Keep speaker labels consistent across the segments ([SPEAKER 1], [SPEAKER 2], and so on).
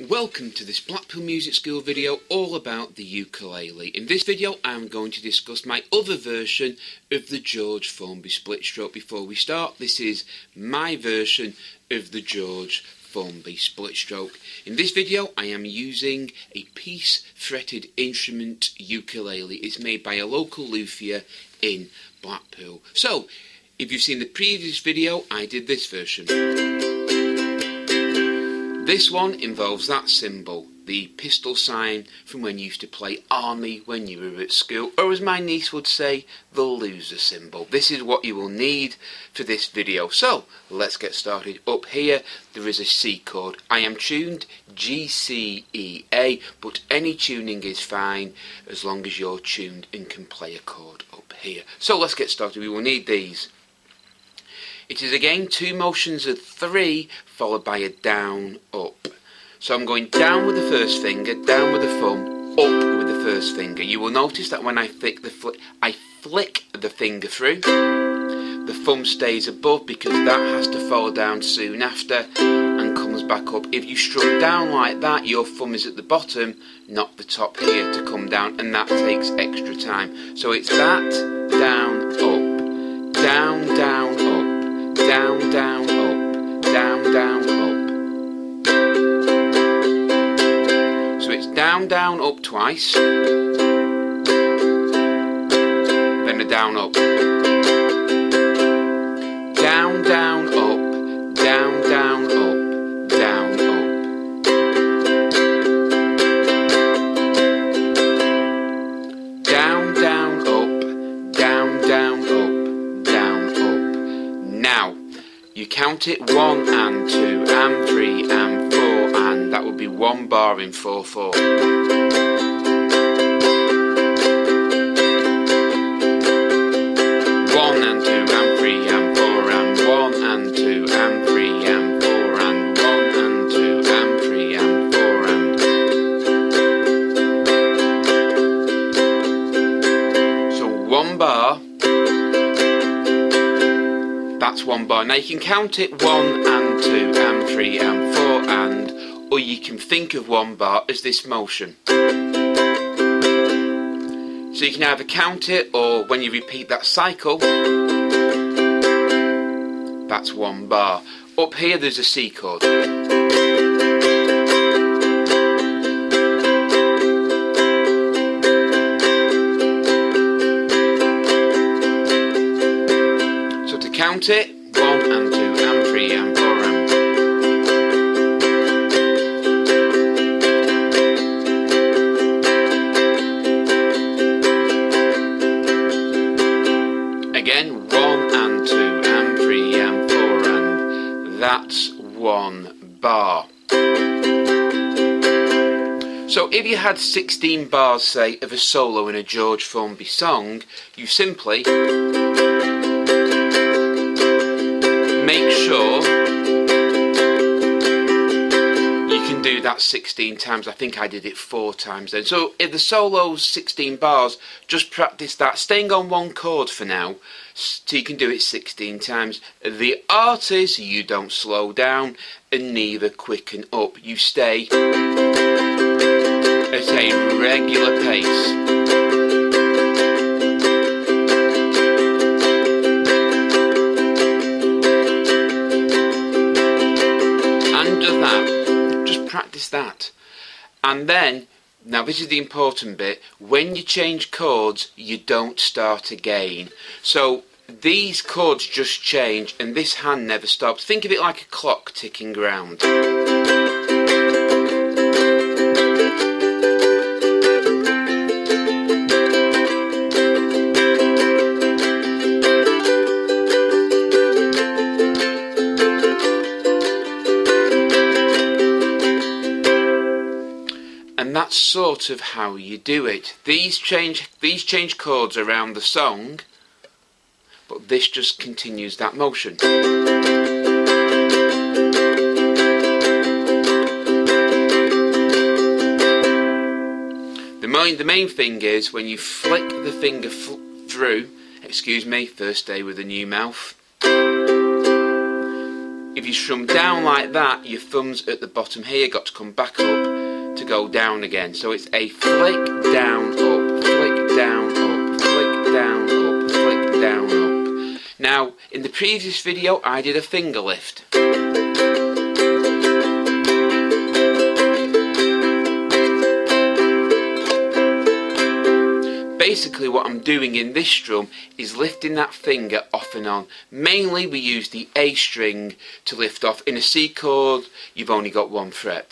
[SPEAKER 1] Welcome to this Blackpool Music School video all about the ukulele. In this video I'm going to discuss my other version of the George Formby split stroke. Before we start, this is my version of the George Formby split stroke. In this video I am using a piece fretted instrument ukulele. It's made by a local luthier in Blackpool. So, if you've seen the previous video, I did this version. This one involves that symbol, the pistol sign from when you used to play army when you were at school, or as my niece would say, the loser symbol. This is what you will need for this video. So, let's get started. Up here, there is a C chord. I am tuned G, C, E, A, but any tuning is fine as long as you're tuned and can play a chord up here. So, let's get started. We will need these. It is again two motions of 3 followed by a down, up. So I'm going down with the first finger, down with the thumb, up with the first finger. You will notice that when I flick the finger through, the thumb stays above because that has to fall down soon after and comes back up. If you strum down like that, your thumb is at the bottom, not the top here to come down, and that takes extra time. So it's that, down, up, down, down, up. Down, down, up, down, down, up. So it's down, down, up twice, then a down, up. Down, down, up, down, down, up, down, up. Down, down, up, down, down, up. Now, you count it 1 and 2 and 3 and 4, and that would be 1 bar in 4/4. 1 and 2 and 3 and 4 and 1 and 2 and 3 and 4 and 1 and 2 and 3 and 4 and so 1 bar. That's 1 bar. Now you can count it 1 and 2 and 3 and 4 and, or you can think of 1 bar as this motion. So you can either count it, or when you repeat that cycle, that's 1 bar. Up here there's a C chord. Count it, 1 and 2 and 3 and 4 and again 1 and 2 and 3 and 4 and that's 1 bar. So if you had 16 bars, say, of a solo in a George Formby song, you simply make sure you can do that 16 times. I think I did it 4 times then. So if the solo's 16 bars, just practice that, staying on 1 chord for now, so you can do it 16 times. The art is you don't slow down and neither quicken up. You stay at a regular pace. Practice that, and then, now this is the important bit, when you change chords you don't start again. So these chords just change and this hand never stops. Think of it like a clock ticking round. And that's sort of how you do it. These change chords around the song, but this just continues that motion. The main thing is when you flick the finger through, excuse me, first day with a new mouth, If you strum down like that, your thumbs at the bottom here got to come back up to go down again. So it's a flick down, up, flick down, up, flick down, up, flick down, up. Now, in the previous video, I did a finger lift. Basically what I'm doing in this strum is lifting that finger off and on. Mainly we use the A string to lift off. In a C chord you've only got one fret.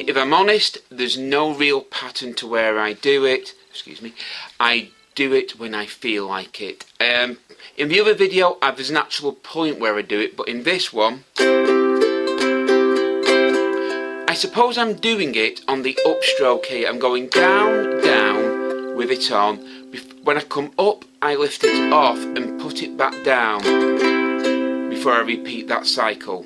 [SPEAKER 1] If I'm honest, there's no real pattern to where I do it. Excuse me. I do it when I feel like it. In the other video, there's an actual point where I do it, but in this one, I suppose I'm doing it on the upstroke here. I'm going down, down with it on. When I come up, I lift it off and put it back down before I repeat that cycle.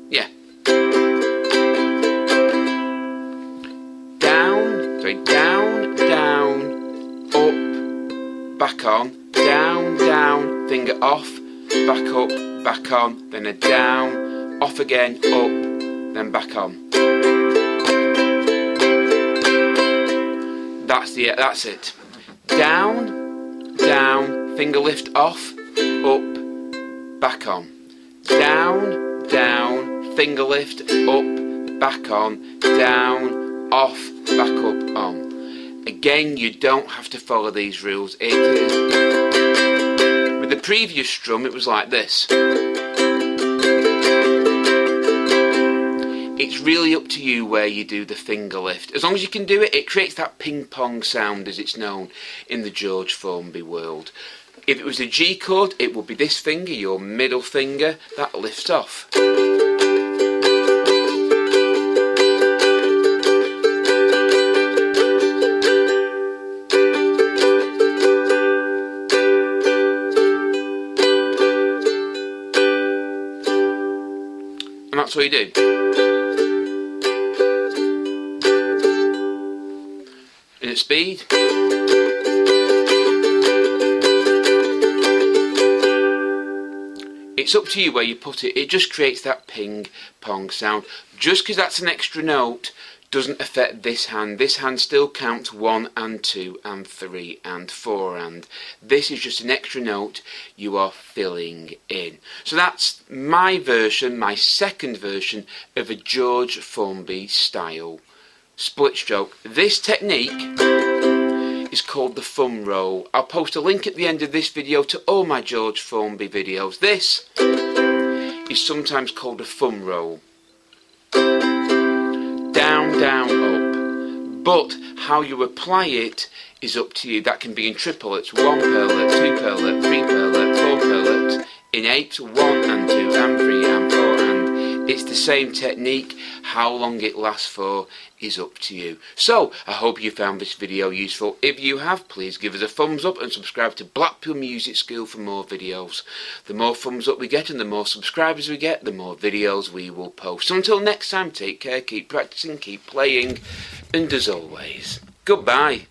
[SPEAKER 1] Yeah. Down, down, up, back on, down, finger off, back up, back on, then a down, off again, up, then back on. That's it. Down, down, finger lift off, up, back on. Down, down, finger lift, up, back on, down, off, back up, on. Again, you don't have to follow these rules. It is. With the previous strum, it was like this. It's really up to you where you do the finger lift. As long as you can do it, it creates that ping pong sound as it's known in the George Formby world. If it was a G chord, it would be this finger, your middle finger, that lifts off. And that's what you do. And at speed. It's up to you where you put it. It just creates that ping pong sound. Just because that's an extra note doesn't affect this hand. This hand still counts 1 and 2 and 3 and 4 and. This is just an extra note you are filling in. So that's my version, my second version of a George Formby style split stroke. This technique is called the thumb roll. I'll post a link at the end of this video to all my George Formby videos. This is sometimes called a thumb roll. Down, down, up. But how you apply it is up to you. That can be in triplets, 1 perlet, 2 perlet, 3 perlet, 4 perlet. In eighths, 1 and 2 and 3 and 4 and. It's the same technique. How long it lasts for is up to you. So, I hope you found this video useful. If you have, please give us a thumbs up and subscribe to Blackpool Music School for more videos. The more thumbs up we get and the more subscribers we get, the more videos we will post. So until next time, take care, keep practicing, keep playing, and as always, goodbye.